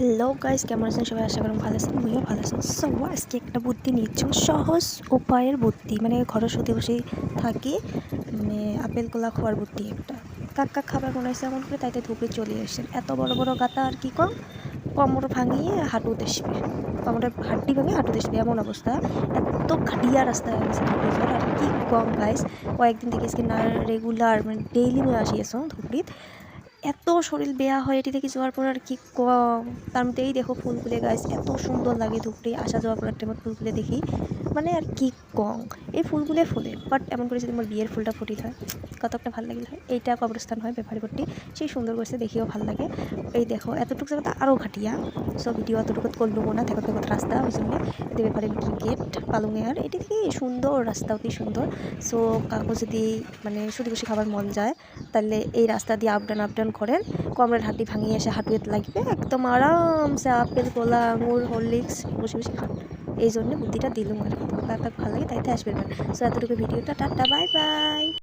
Hello guys, কেমন আছেন সবাই? আশা করি ভালো আছেন, আমিও ভালো আছেন। সো আজকে একটা বুদ্ধি নিচ্ছি, সহজ উপায়ের বুদ্ধি, মানে ঘরে শুতে বসে থাকি, মানে আপেল কলা খাওয়ার বুদ্ধি একটা। কাক খাবার মনে হয়েছে এমন করে, তাইতে ধুপড়ে চলে আসছেন। এত বড় বড় গাতা আর কি কম, কোমর ভাঙিয়ে হাঁটু দেশবে, কোমরের হাড্ডি ভাঙিয়ে হাঁটু দেশবে, এমন অবস্থা। এত ঘাটিয়া রাস্তা হয়ে গেছে ধুপড়ি যাওয়ার। আর কি কম গাইস, কয়েকদিন থেকে না রেগুলার মানে ডেইলি মই আসিয়েছ ধুপড়িত। এত শরীর বেয়া হয় এটি থেকে যাওয়ার পর। আর কি কম, তার মধ্যেই দেখো ফুলগুলো গাছ এত সুন্দর লাগে ধুপড়ি আসা যাওয়া করার টাইমত ফুলগুলো দেখি, মানে আর কি কম। এই ফুলগুলো ফুলে, বাট এমন করে যদি আমার বিয়ের ফুলটা ফুটিত হয় কত একটা ভালো লাগিল হয়। এইটা কবরস্থান হয় ব্যাপারীপট্টি, সেই সুন্দর করছে, দেখিও ভালো লাগে। এই দেখো এতটুকু জায়গাটা আরও ঘাটিয়া। সো ভিডিও এতটুকু করলুম না, থেকত থেকত রাস্তা ওই জন্য এতে ব্যাপারে গেট পালুঙে। আর এটি থেকে সুন্দর রাস্তা, অতি সুন্দর। সো কাকু যদি মানে শুধু বসে খাবার মন যায়, তাহলে এই রাস্তা দিয়ে আপ ডাউন করেন, কোমরের হাড্ডি ভাঙিয়ে এসে হাঁটুতে লাগবে, একদম আরামসে আপেল কলা আঙুর হরলিক্স বসে বসে খান। এই জন্য বুদ্ধিটা দিলুম আর কি। তোমার কার ভালো লাগে তাইতে আসবে। সো এতটুকু ভিডিওটা, টাটা, বাই বাই।